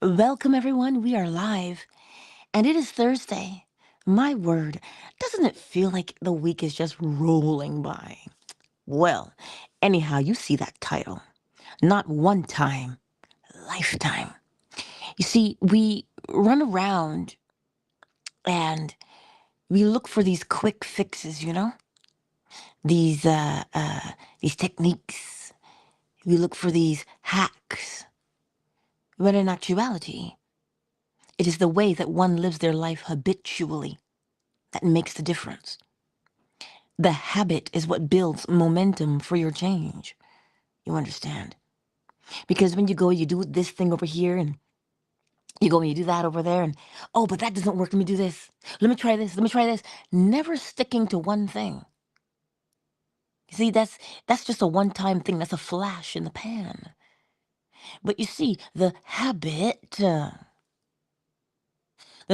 Welcome, everyone. We are live, and it is Thursday. My word, doesn't it feel like the week is just rolling by? Well, anyhow, you see that title. Not one time, lifetime. You see, we run around and we look for these quick fixes, these these techniques. We look for these hacks. When in actuality, it is the way that one lives their life habitually that makes the difference. The habit is what builds momentum for your change. You understand? Because when you go, you do this thing over here, and you go and you do that over there, and oh, but that doesn't work. Let me do this. Let me try this. Let me try this. Never sticking to one thing. See, that's just a one-time thing. That's a flash in the pan. But you see, the habit, the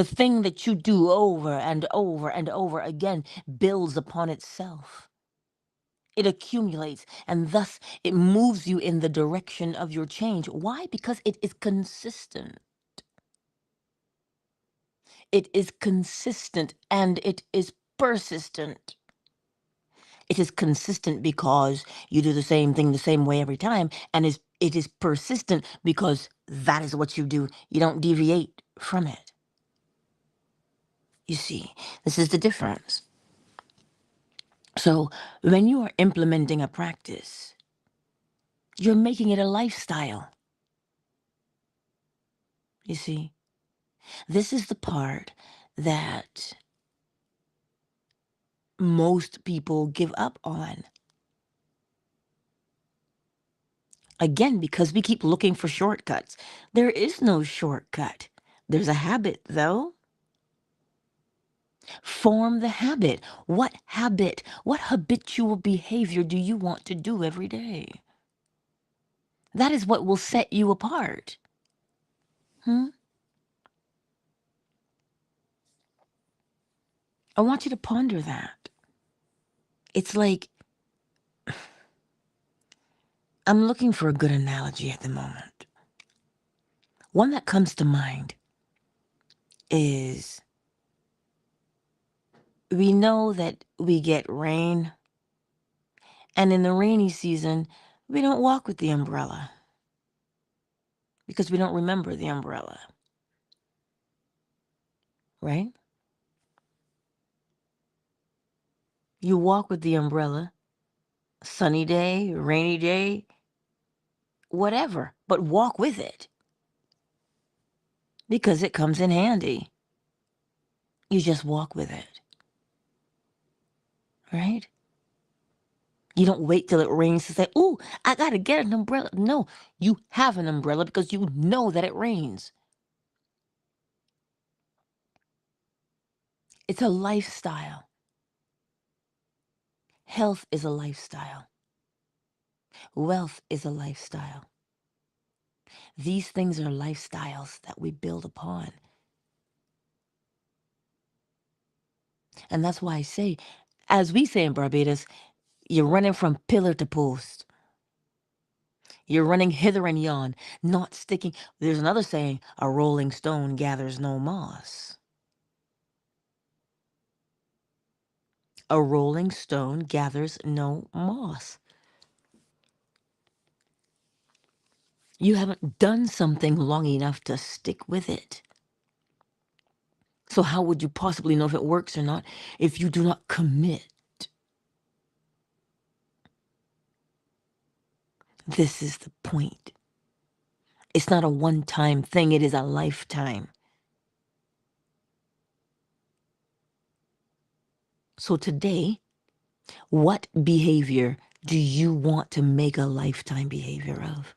thing that you do over and over and over again, builds upon itself. It accumulates, and thus it moves you in the direction of your change. Why? Because it is consistent. It is consistent and it is persistent. It is consistent because you do the same thing the same way every time, and it is persistent because that is what you do. You don't deviate from it. You see, this is the difference. So when you are implementing a practice, you're making it a lifestyle. You see, this is the part that most people give up on. Again, because we keep looking for shortcuts. There is no shortcut. There's a habit, though. Form the habit. What habit, what habitual behavior do you want to do every day? That is what will set you apart. Hmm? I want you to ponder that. It's like, I'm looking for a good analogy at the moment. One that comes to mind is, we know that we get rain, and in the rainy season, we don't walk with the umbrella because we don't remember the umbrella, right? You walk with the umbrella, sunny day, rainy day, whatever, but walk with it because it comes in handy. You just walk with it, right? You don't wait till it rains to say, "Ooh, I gotta get an umbrella." No, you have an umbrella because you know that it rains. It's a lifestyle. Health is a lifestyle. Wealth is a lifestyle. These things are lifestyles that we build upon. And that's why I say, as we say in Barbados, you're running from pillar to post. You're running hither and yon, not sticking. There's another saying, a rolling stone gathers no moss. A rolling stone gathers no moss. You haven't done something long enough to stick with it. So how would you possibly know if it works or not if you do not commit? This is the point. It's not a one-time thing, it is a lifetime. So today, what behavior do you want to make a lifetime behavior of?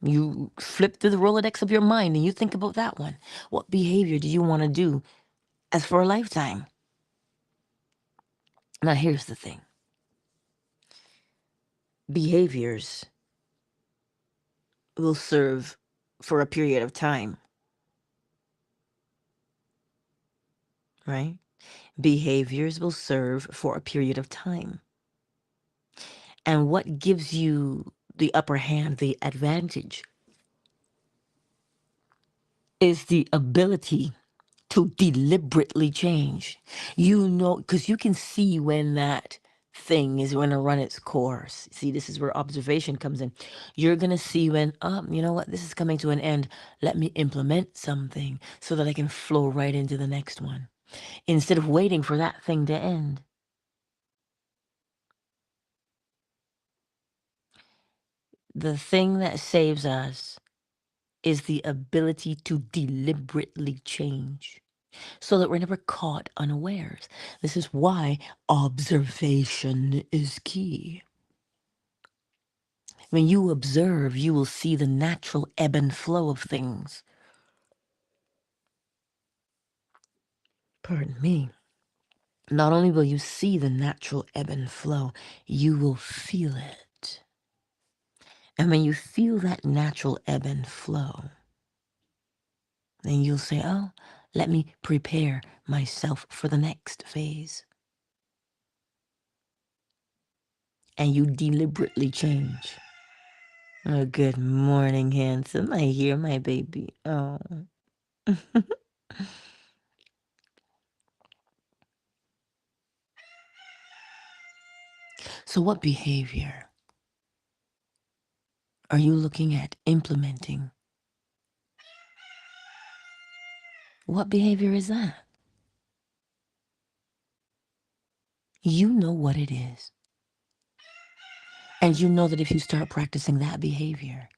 You flip through the Rolodex of your mind and you think about that one. What behavior do you want to do as for a lifetime? Now, here's the thing. Behaviors will serve for a period of time, right? Behaviors will serve for a period of time. And what gives you the upper hand, the advantage, is the ability to deliberately change. You know, because you can see when that thing is going to run its course. See, this is where observation comes in. You're going to see when, you know what, this is coming to an end. Let me implement something so that I can flow right into the next one instead of waiting for that thing to end. The thing that saves us is the ability to deliberately change so that we're never caught unawares. This is why observation is key. When you observe, you will see the natural ebb and flow of things. Pardon me. Not only will you see the natural ebb and flow, you will feel it. And when you feel that natural ebb and flow, then you'll say, oh, let me prepare myself for the next phase. And you deliberately change. Oh, good morning, handsome. I hear my baby. Oh. So what behavior are you looking at implementing? What behavior is that? You know what it is. And you know that if you start practicing that behavior,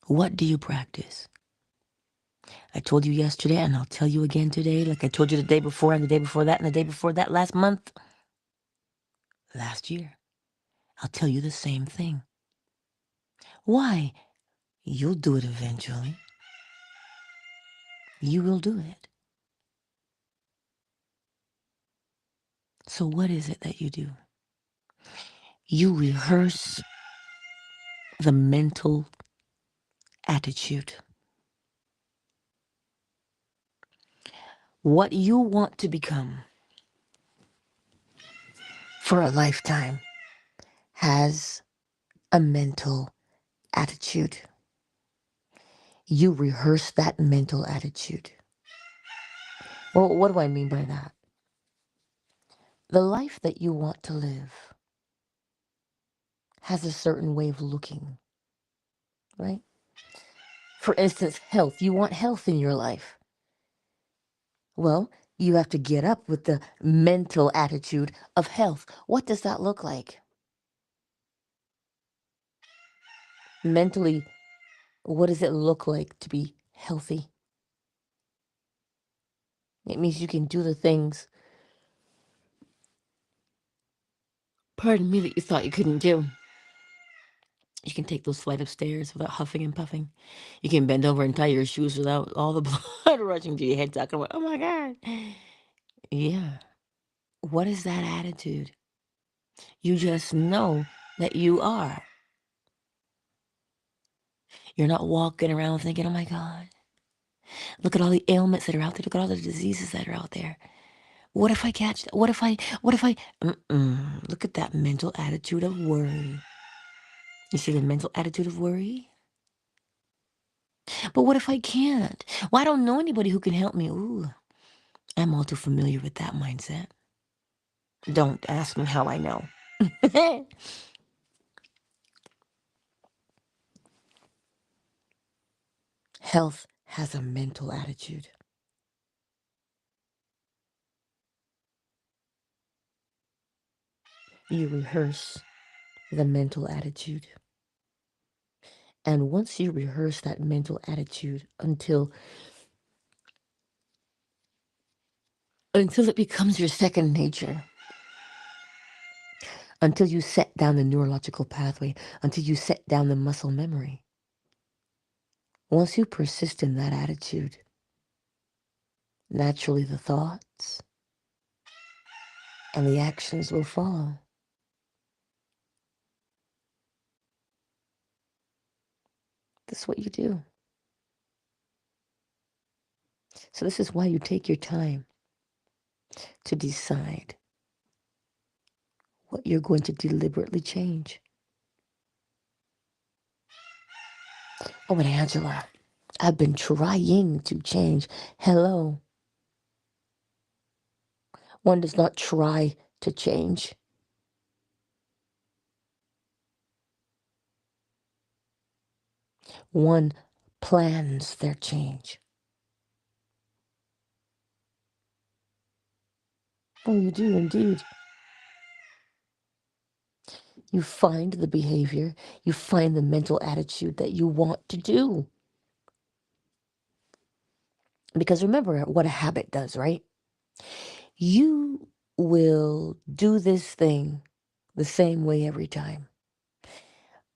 what do you practice? I told you yesterday, and I'll tell you again today, like I told you the day before, and the day before that, and the day before that, last month, last year. I'll tell you the same thing. Why? You'll do it eventually. You will do it. So what is it that you do? You rehearse the mental attitude. What you want to become for a lifetime has a mental attitude. You rehearse that mental attitude. Well, what do I mean by that? The life that you want to live has a certain way of looking, right? For instance, health. You want health in your life. Well, you have to get up with the mental attitude of health. What does that look like? Mentally, what does it look like to be healthy? It means you can do the things, pardon me, that you thought you couldn't do. You can take those flight of stairs without huffing and puffing. You can bend over and tie your shoes without all the blood rushing to your head, talking about, oh my God. Yeah. What is that attitude? You just know that you are. You're not walking around thinking, oh my God, look at all the ailments that are out there. Look at all the diseases that are out there. What if I catch that? What if I, look at that mental attitude of worry. You see the mental attitude of worry? But what if I can't? Well, I don't know anybody who can help me. Ooh, I'm all too familiar with that mindset. Don't ask me how I know. Health has a mental attitude. You rehearse the mental attitude. And once you rehearse that mental attitude until it becomes your second nature, until you set down the neurological pathway, until you set down the muscle memory. Once you persist in that attitude, naturally the thoughts and the actions will follow. That's what you do. So this is why you take your time to decide what you're going to deliberately change. Oh, and Angela, I've been trying to change. Hello. One does not try to change. One plans their change. Oh, you do indeed. You find the behavior, you find the mental attitude that you want to do. Because remember what a habit does, right? You will do this thing the same way every time.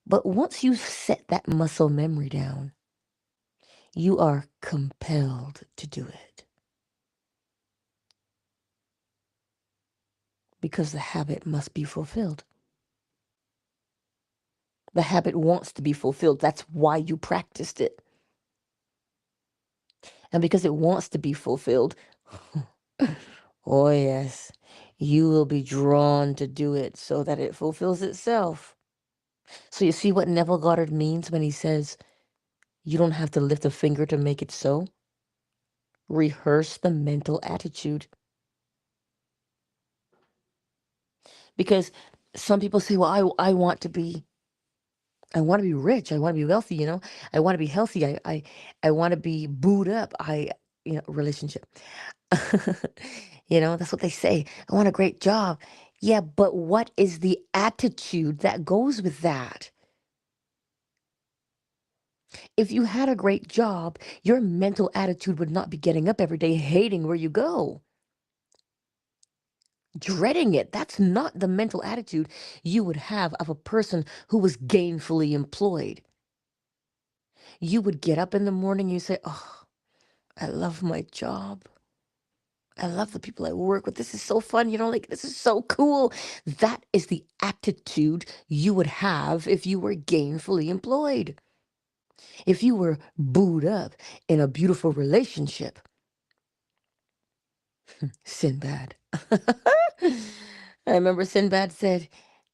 But once you set that muscle memory down, you are compelled to do it because the habit must be fulfilled. The habit wants to be fulfilled. That's why you practiced it. And because it wants to be fulfilled, oh, yes, you will be drawn to do it so that it fulfills itself. So you see what Neville Goddard means when he says, you don't have to lift a finger to make it so? Rehearse the mental attitude. Because some people say, well, I want to be rich. I want to be wealthy, I want to be healthy. I want to be booed up. Relationship. That's what they say. I want a great job. Yeah, but what is the attitude that goes with that? If you had a great job, your mental attitude would not be getting up every day hating where you go, dreading it. That's not the mental attitude you would have of a person who was gainfully employed. You would get up in the morning, you say, oh, I love my job. I love the people I work with. This is so fun. This is so cool. That is the attitude you would have if you were gainfully employed. If you were booed up in a beautiful relationship, Sinbad. I remember Sinbad said,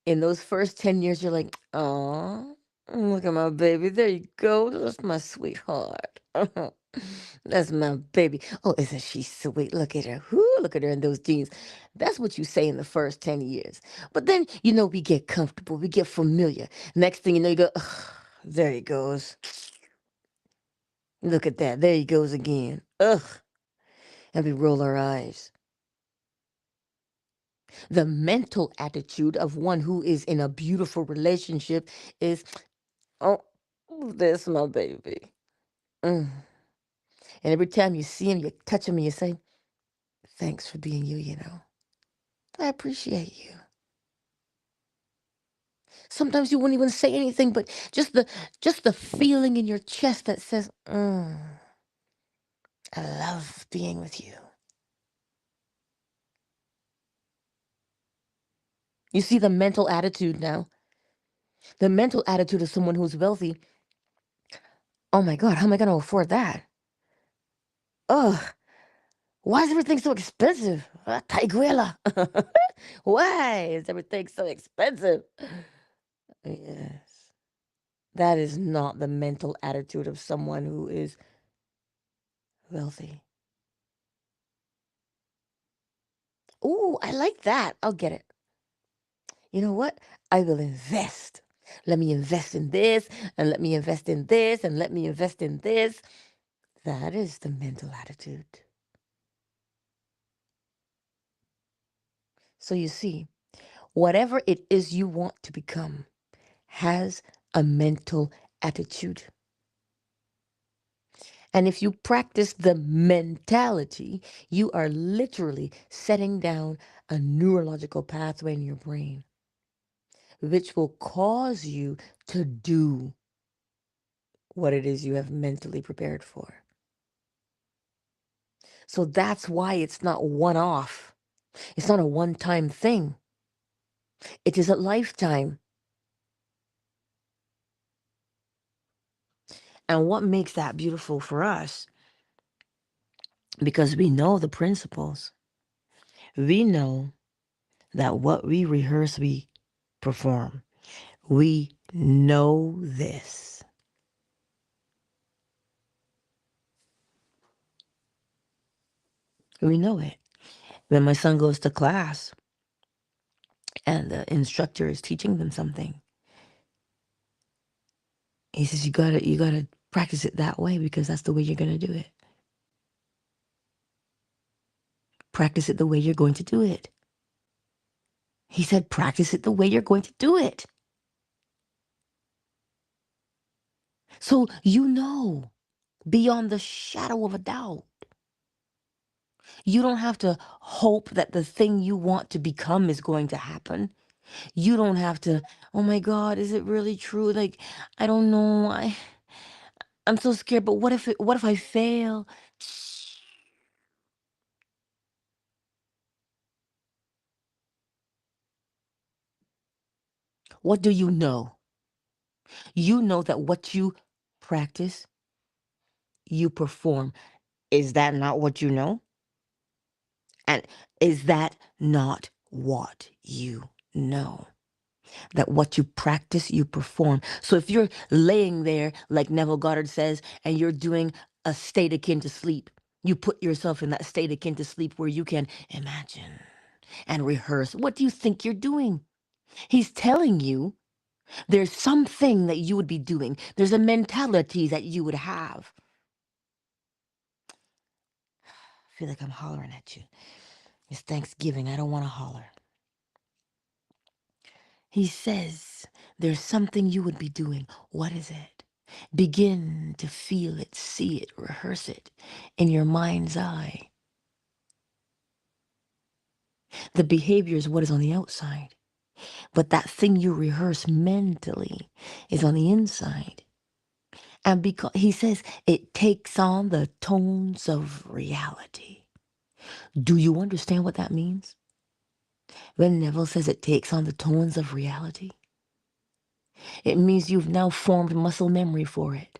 in those first 10 years, you're like, oh, look at my baby. There you go. That's my sweetheart. That's my baby. Oh, isn't she sweet? Look at her. Whoo, look at her in those jeans. That's what you say in the first 10 years. But then, we get comfortable. We get familiar. Next thing you know, you go, ugh, there he goes. Look at that. There he goes again. Ugh. And we roll our eyes. The mental attitude of one who is in a beautiful relationship is, oh, there's my baby. Mm. And every time you see him, you touch him and you say, thanks for being you, I appreciate you. Sometimes you wouldn't even say anything, but just the feeling in your chest that says, I love being with you. You see the mental attitude now. The mental attitude of someone who's wealthy. Oh my God, how am I going to afford that? Ugh, why is everything so expensive? Taiguela. Why is everything so expensive? Yes. That is not the mental attitude of someone who is wealthy. Ooh, I like that. I'll get it. You know what? I will invest. Let me invest in this, and let me invest in this, and let me invest in this. That is the mental attitude. So you see, whatever it is you want to become has a mental attitude. And if you practice the mentality, you are literally setting down a neurological pathway in your brain, which will cause you to do what it is you have mentally prepared for. So that's why it's not one-off. It's not a one-time thing. It is a lifetime. And what makes that beautiful for us? Because we know the principles. We know that what we rehearse, we perform. We know this. We know it. When my son goes to class and the instructor is teaching them something, he says, you gotta practice it that way because that's the way you're gonna do it. Practice it the way you're going to do it. He said, practice it the way you're going to do it. So you know, beyond the shadow of a doubt, you don't have to hope that the thing you want to become is going to happen. You don't have to, oh my God, is it really true? Like, I don't know. I'm so scared, but what if I fail? What do you know? You know that what you practice, you perform. Is that not what you know? And is that not what you know? That what you practice, you perform. So if you're laying there, like Neville Goddard says, and you're doing a state akin to sleep, you put yourself in that state akin to sleep where you can imagine and rehearse. What do you think you're doing? He's telling you there's something that you would be doing. There's a mentality that you would have. I feel like I'm hollering at you. It's Thanksgiving. I don't want to holler. He says there's something you would be doing. What is it? Begin to feel it, see it, rehearse it in your mind's eye. The behavior is what is on the outside, but that thing you rehearse mentally is on the inside. And because he says it takes on the tones of reality. Do you understand what that means? When Neville says it takes on the tones of reality, it means you've now formed muscle memory for it.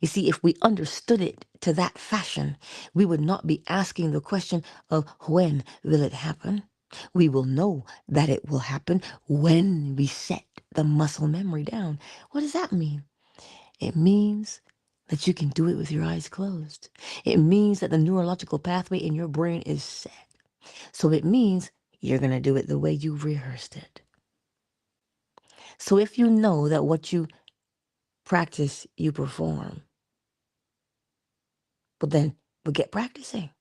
You see, if we understood it to that fashion, we would not be asking the question of when will it happen? We will know that it will happen when we set the muscle memory down. What does that mean? It means that you can do it with your eyes closed. It means that the neurological pathway in your brain is set. So it means you're going to do it the way you rehearsed it. So if you know that what you practice, you perform, but then we get practicing.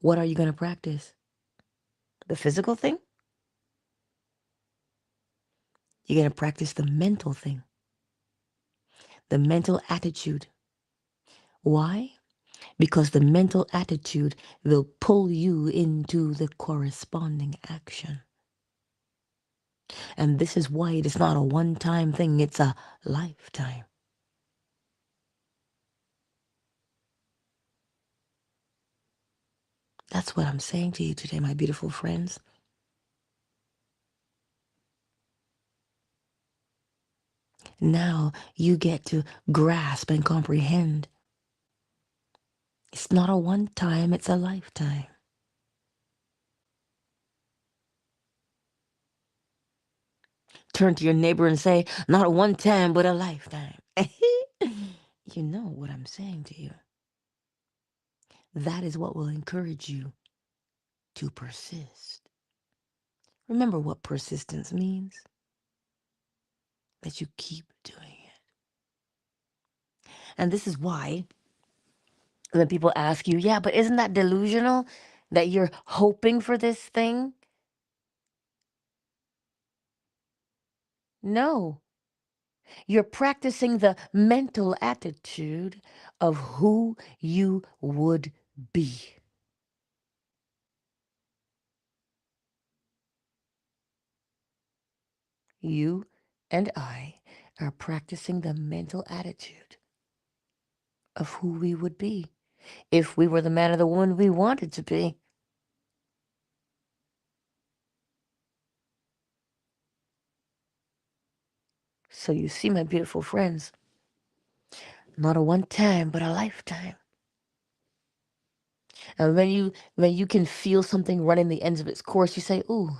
What are you going to practice? The physical thing? You're going to practice the mental thing, the mental attitude. Why? Because the mental attitude will pull you into the corresponding action. And this is why it is not a one-time thing, it's a lifetime. That's what I'm saying to you today, my beautiful friends. Now you get to grasp and comprehend. It's not a one-time, it's a lifetime. Turn to your neighbor and say, not a one-time, but a lifetime. You know what I'm saying to you. That is what will encourage you to persist. Remember what persistence means? That you keep doing it. And this is why when people ask you, yeah, but isn't that delusional that you're hoping for this thing? No, you're practicing the mental attitude of who you would be. You and I are practicing the mental attitude of who we would be if we were the man or the woman we wanted to be. So you see, my beautiful friends, not a one time, but a lifetime. And when you can feel something running the ends of its course, you say, "Ooh,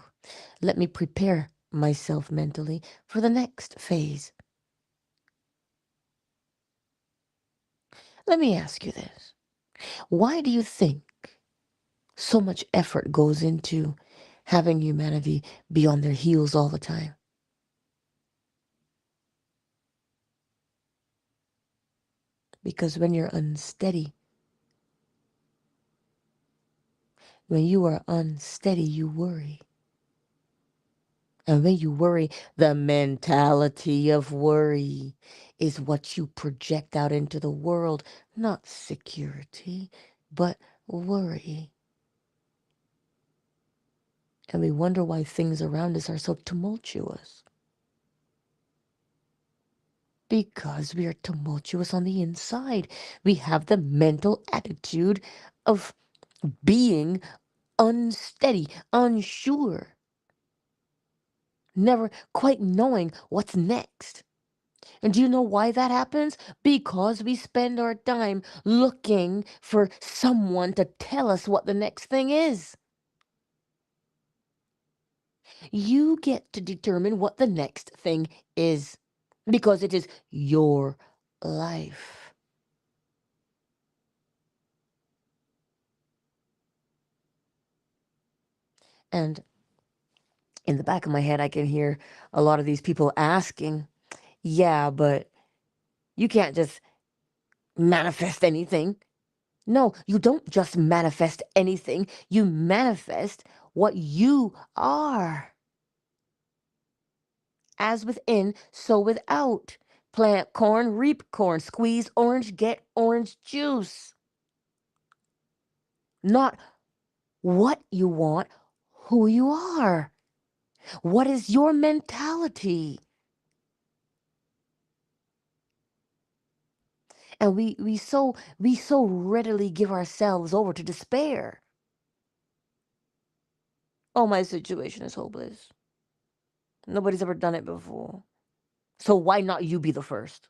let me prepare myself mentally for the next phase." Let me ask you this. Why do you think so much effort goes into having humanity be on their heels all the time? Because when you are unsteady, you worry. And when you worry, the mentality of worry is what you project out into the world, not security, but worry. And we wonder why things around us are so tumultuous. Because we are tumultuous on the inside. We have the mental attitude of being unsteady, unsure, never quite knowing what's next. And do you know why that happens? Because we spend our time looking for someone to tell us what the next thing is. You get to determine what the next thing is because it is your life. And in the back of my head, I can hear a lot of these people asking, yeah, but you can't just manifest anything. No, you don't just manifest anything. You manifest what you are. As within, so without. Plant corn, reap corn. Squeeze orange, get orange juice. Not what you want, who you are. What is your mentality? And we so readily give ourselves over to despair. Oh, my situation is hopeless. Nobody's ever done it before. So why not you be the first?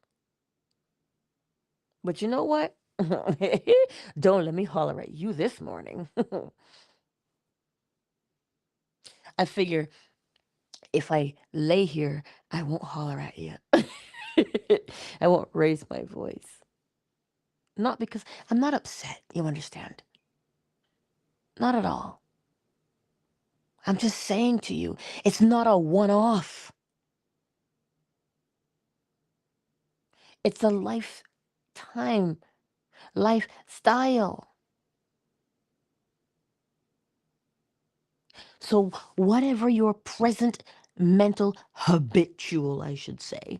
But you know what? Don't let me holler at you this morning. I figure if I lay here, I won't holler at you. I won't raise my voice. Not because I'm not upset, you understand? Not at all. I'm just saying to you, it's not a one off, it's a lifetime, lifestyle. So, whatever your present mental habitual, I should say,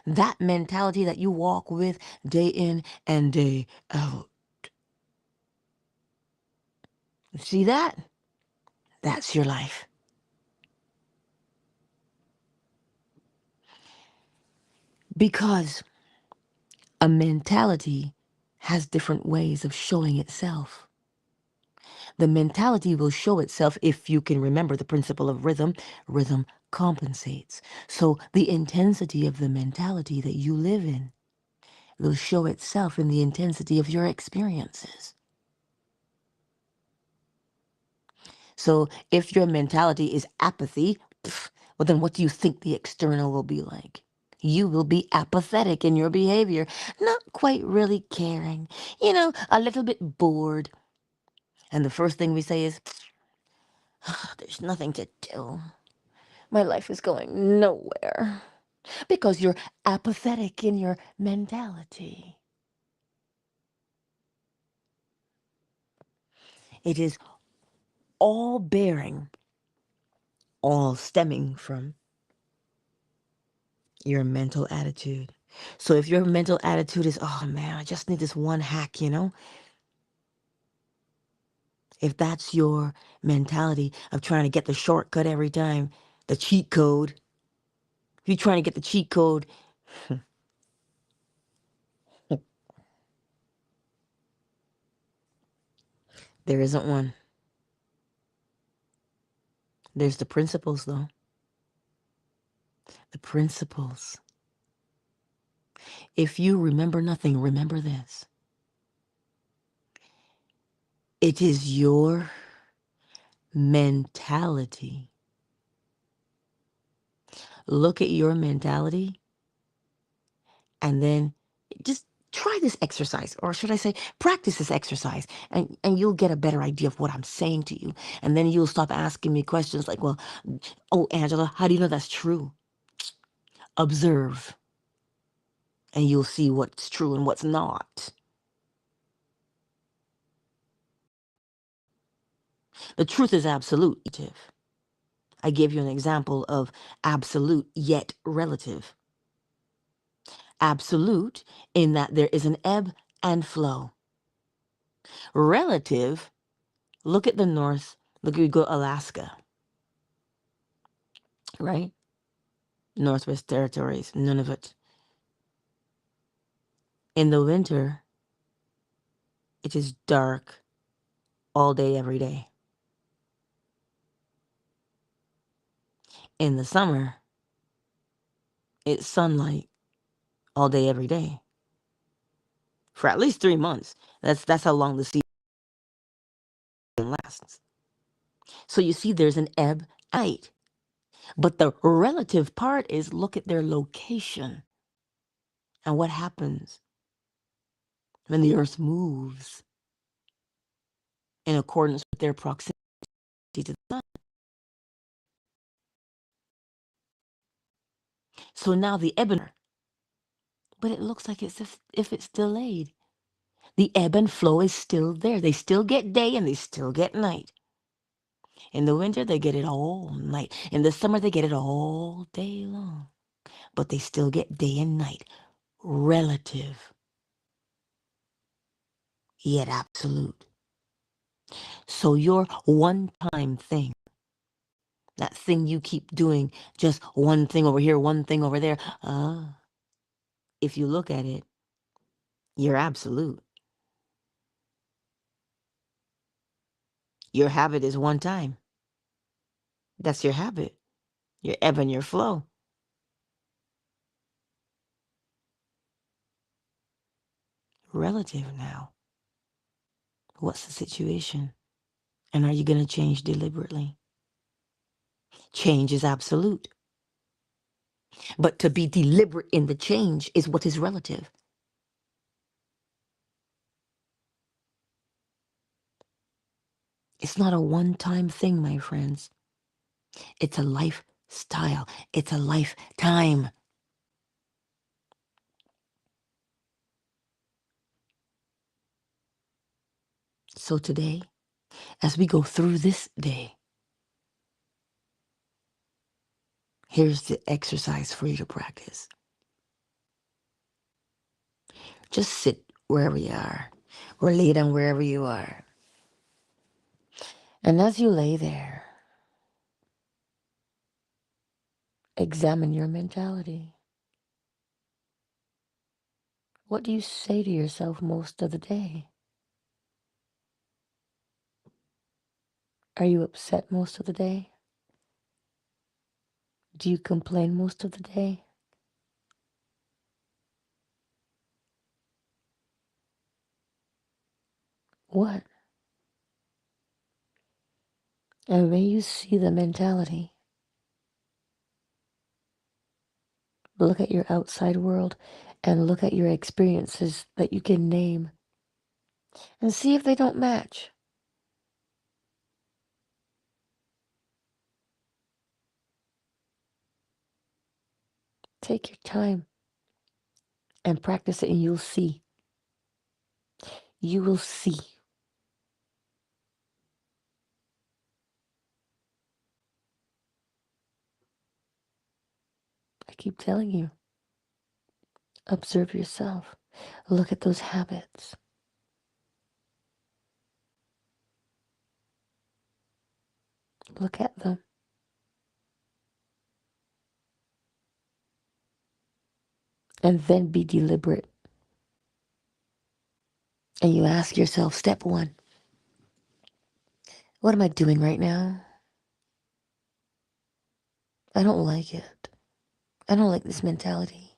that mentality that you walk with day in and day out. See that? That's your life. Because a mentality has different ways of showing itself. The mentality will show itself if you can remember the principle of rhythm. Rhythm compensates. So the intensity of the mentality that you live in will show itself in the intensity of your experiences. So if your mentality is apathy, well, then what do you think the external will be like? You will be apathetic in your behavior, not quite really caring, a little bit bored. And the first thing we say is, there's nothing to do. My life is going nowhere. Because you're apathetic in your mentality. It is all bearing, all stemming from your mental attitude. So if your mental attitude is, oh man, I just need this one hack, if that's your mentality of trying to get the shortcut every time, the cheat code, if you're trying to get the cheat code, there isn't one. There's the principles, though. The principles. If you remember nothing, remember this. It is your mentality. Look at your mentality and then just try this exercise, or should I say practice this exercise, and you'll get a better idea of what I'm saying to you. And then you'll stop asking me questions like, well, oh, Angela, how do you know that's true? Observe, and you'll see what's true and what's not. The truth is absolute. I gave you an example of absolute yet relative. Absolute in that there is an ebb and flow. Relative, look at the north, look, you go Alaska, right? Northwest Territories, Nunavut. In the winter, it is dark all day, every day. In the summer, it's sunlight all day, every day. For at least 3 months. That's how long the season lasts. So you see there's an ebb and night. But the relative part is look at their location and what happens when the earth moves in accordance with their proximity to the sun. So now the ebb and, but it looks like it's as if it's delayed. The ebb and flow is still there. They still get day and they still get night. In the winter, they get it all night. In the summer, they get it all day long. But they still get day and night. Relative, yet absolute. So your one-time thing, that thing you keep doing, just one thing over here, one thing over there, if you look at it, you're absolute. Your habit is one time. That's your habit. Your ebb and your flow. Relative now. What's the situation? And are you going to change deliberately? Change is absolute. But to be deliberate in the change is what is relative. It's not a one-time thing, my friends. It's a lifestyle. It's a lifetime. So today, as we go through this day, here's the exercise for you to practice. Just sit wherever you are, or lay down wherever you are. And as you lay there, examine your mentality. What do you say to yourself most of the day? Are you upset most of the day? Do you complain most of the day? What? And when you see the mentality, look at your outside world and look at your experiences that you can name and see if they don't match. Take your time and practice it and you'll see. You will see. I keep telling you, observe yourself. Look at those habits. Look at them. And then be deliberate. And you ask yourself, step one, what am I doing right now? I don't like it. I don't like this mentality.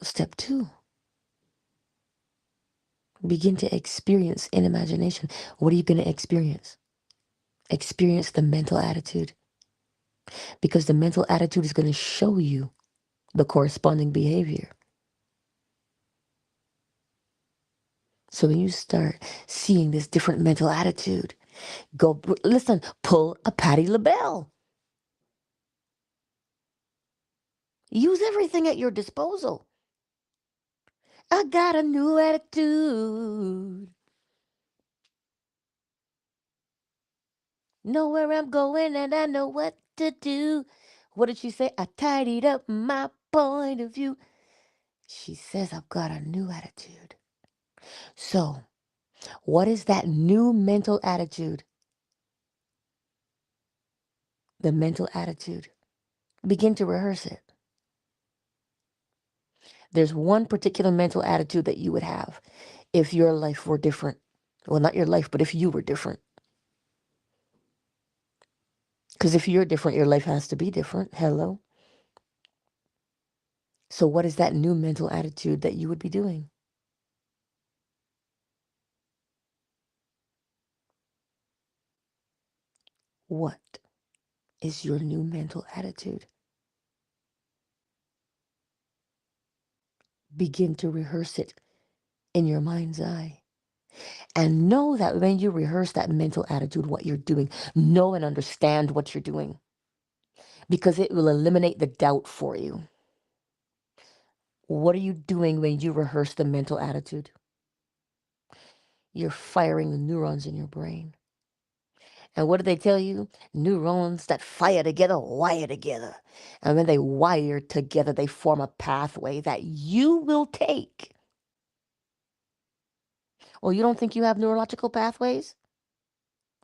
Step two, Begin to experience in imagination. What are you going to experience? Experience the mental attitude, because the mental attitude is going to show you the corresponding behavior. So when you start seeing this different mental attitude, go, listen, pull a Patti LaBelle. Use everything at your disposal. I got a new attitude. Know where I'm going and I know what to do. What did she say? I tidied up my point of view. She says I've got a new attitude. So, what is that new mental attitude? The mental attitude. Begin to rehearse it. There's one particular mental attitude that you would have if your life were different. Well, not your life, but if you were different. Because if you're different, your life has to be different. Hello? So what is that new mental attitude that you would be doing? What is your new mental attitude? Begin to rehearse it in your mind's eye. And know that when you rehearse that mental attitude, what you're doing, know and understand what you're doing, because it will eliminate the doubt for you. What are you doing when you rehearse the mental attitude? You're firing the neurons in your brain. And what do they tell you? Neurons that fire together wire together. And when they wire together, they form a pathway that you will take. Well, you don't think you have neurological pathways?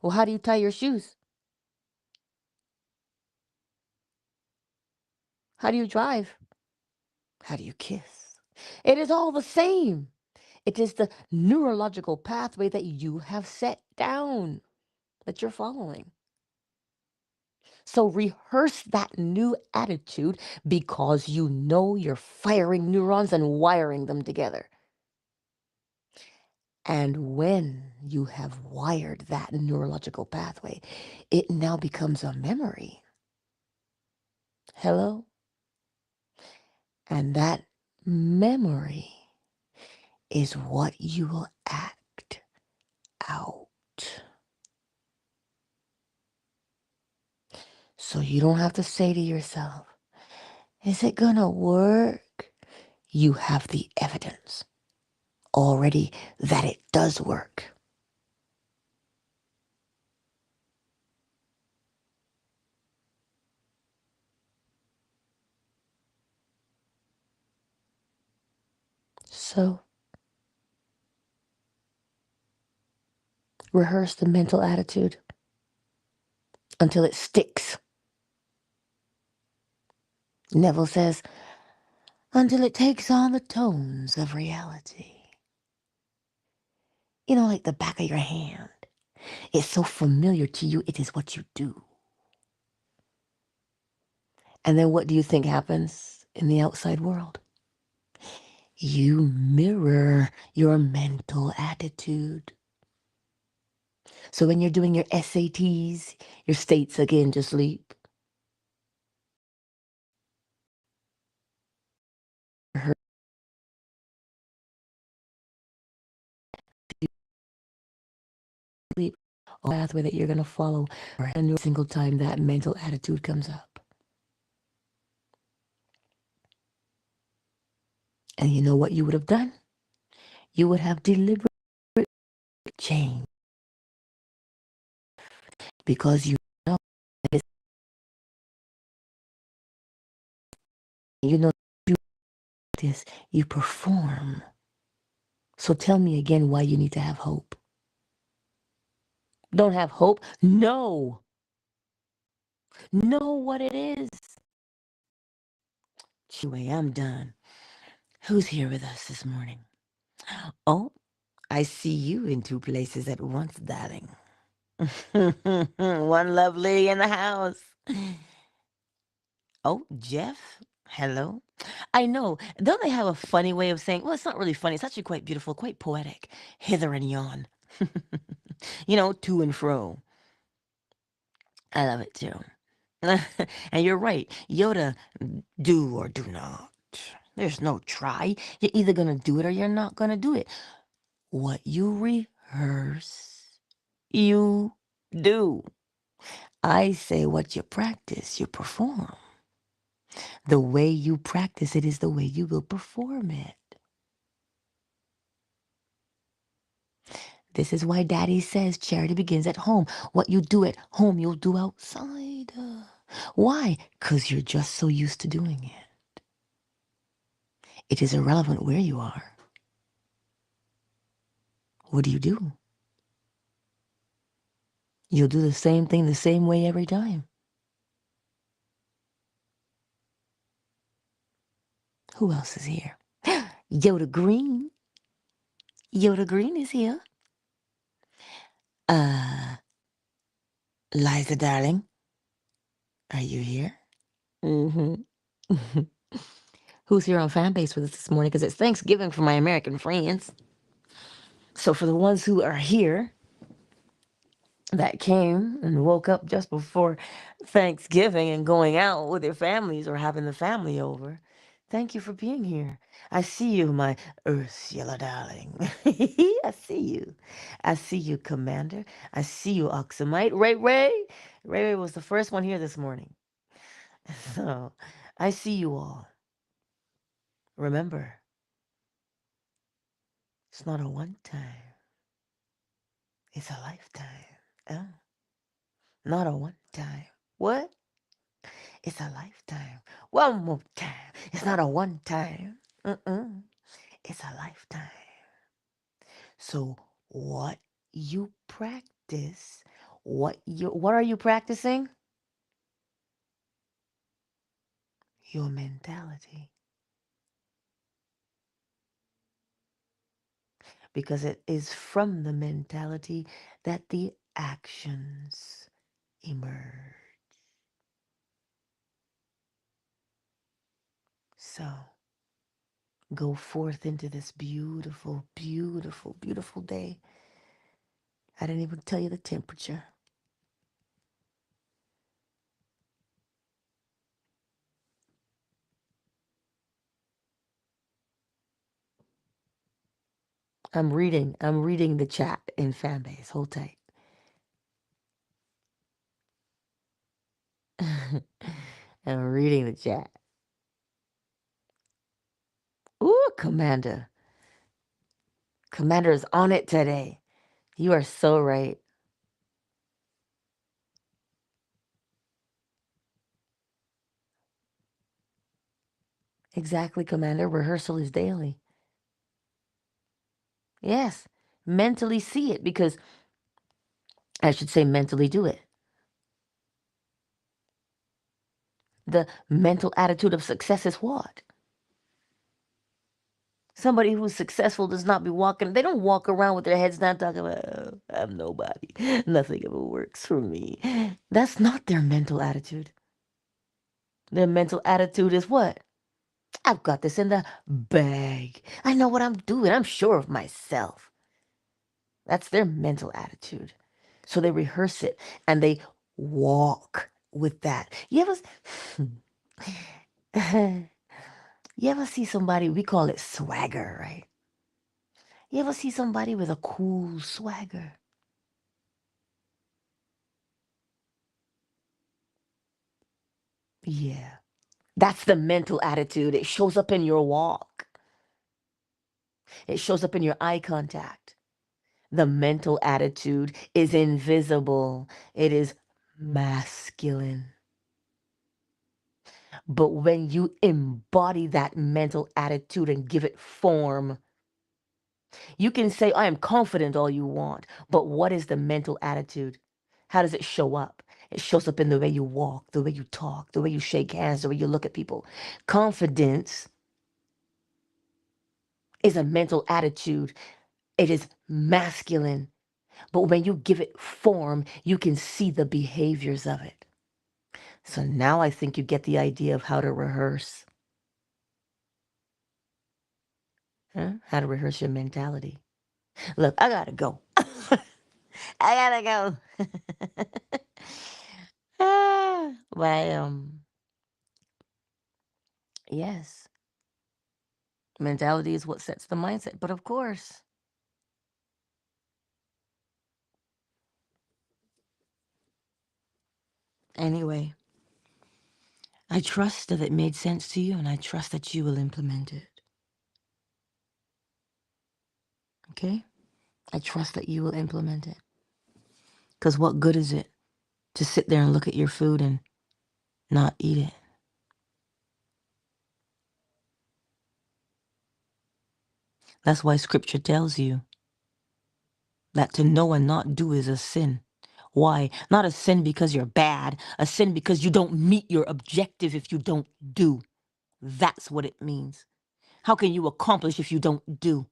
Well, how do you tie your shoes? How do you drive? How do you kiss? It is all the same. It is the neurological pathway that you have set down, that you're following. So rehearse that new attitude, because you know you're firing neurons and wiring them together. And when you have wired that neurological pathway, it now becomes a memory. Hello? And that memory is what you will act out. So you don't have to say to yourself, is it gonna work? You have the evidence already that it does work. So rehearse the mental attitude until it sticks. Neville says, until it takes on the tones of reality. You know, like the back of your hand. It's so familiar to you, it is what you do. And then what do you think happens in the outside world? You mirror your mental attitude. So when you're doing your SATs, your states again to sleep, sleep, a pathway that you're going to follow every single time that mental attitude comes up. And you know what you would have done? You would have deliberate change, because you know this, you know you do this, you perform. So tell me again why you need to have hope. Don't have hope? No. Know what it is. Anyway, I'm done. Who's here with us this morning? Oh, I see you in two places at once, darling. One lovely in the house. Oh, Jeff. Hello? I know. Don't they have a funny way of saying, well, it's not really funny. It's actually quite beautiful, quite poetic. Hither and yon. To and fro. I love it too. And you're right. Yoda, do or do not. There's no try. You're either going to do it or you're not going to do it. What you rehearse, you do. I say what you practice, you perform. The way you practice it is the way you will perform it. This is why Daddy says charity begins at home. What you do at home, you'll do outside. Why? Because you're just so used to doing it. It is irrelevant where you are. What do? You'll do the same thing the same way every time. Who else is here? Yoda Green. Yoda Green is here. Uh, Liza Darling, are you here? Mm-hmm. Who's here on Fanbase with us this morning? Because it's Thanksgiving for my American friends. So for the ones who are here, that came and woke up just before Thanksgiving and going out with their families or having the family over. Thank you for being here. I see you, my Ursula darling. I see you. I see you, Commander. I see you, Oxamite. Ray Ray. Ray Ray was the first one here this morning. So I see you all. Remember, it's not a one time, it's a lifetime. Oh, not a one time. What? It's a lifetime. One more time. It's not a one time. It's a lifetime. So what you practice, what are you practicing? Your mentality. Because it is from the mentality that the actions emerge. So go forth into this beautiful, beautiful, beautiful day. I didn't even tell you the temperature. I'm reading the chat in Fanbase. Hold tight. I'm reading the chat. Ooh, Commander. Commander is on it today. You are so right. Exactly, Commander. Rehearsal is daily. Yes. Mentally see it, because I should say mentally do it. The mental attitude of success is what? Somebody who's successful does not be walking, they don't walk around with their heads down talking about, oh, I'm nobody. Nothing ever works for me. That's not their mental attitude. Their mental attitude is what? I've got this in the bag. I know what I'm doing. I'm sure of myself. That's their mental attitude. So they rehearse it and they walk with that. You ever see somebody, we call it swagger, right? You ever see somebody with a cool swagger? Yeah. That's the mental attitude. It shows up in your walk. It shows up in your eye contact. The mental attitude is invisible. It is masculine. But when you embody that mental attitude and give it form, you can say, I am confident all you want. But what is the mental attitude? How does it show up? It shows up in the way you walk, the way you talk, the way you shake hands, the way you look at people. Confidence is a mental attitude. It is masculine. But when you give it form, you can see the behaviors of it. So now I think you get the idea of how to rehearse. Huh? How to rehearse your mentality. Look, I gotta go. I gotta go. But yes, mentality is what sets the mindset. But of course, anyway, I trust that it made sense to you, and I trust that you will implement it. Okay? I trust that you will implement it. Because what good is it to sit there and look at your food and not eat it? That's why scripture tells you that to know and not do is a sin. Why? Not a sin because you're bad, a sin because you don't meet your objective if you don't do. That's what it means. How can you accomplish if you don't do?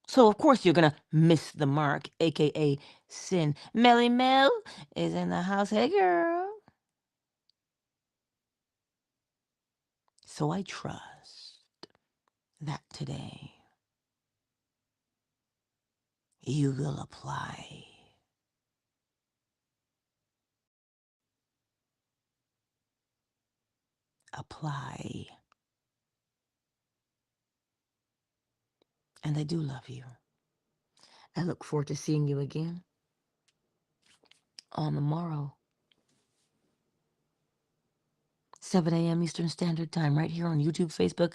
So of course you're gonna miss the mark, aka sin. Melly Mel is in the house. Hey girl. So I trust that today you will apply. Apply. And I do love you. I look forward to seeing you again on the morrow. 7 a.m. Eastern Standard Time, right here on YouTube, Facebook,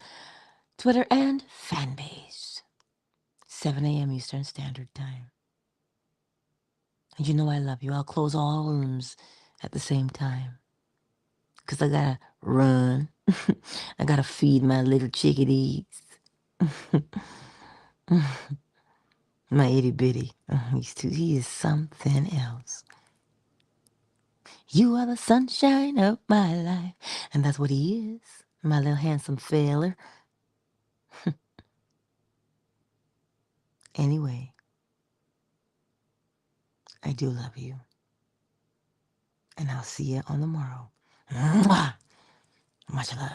Twitter, and Fanbase. 7 a.m. Eastern Standard Time. And you know I love you. I'll close all rooms at the same time. Because I gotta run. I gotta feed my little chickadees. My itty bitty. He is something else. You are the sunshine of my life. And that's what he is. My little handsome feller. Anyway, I do love you. And I'll see you on the morrow. Mwah! Much love.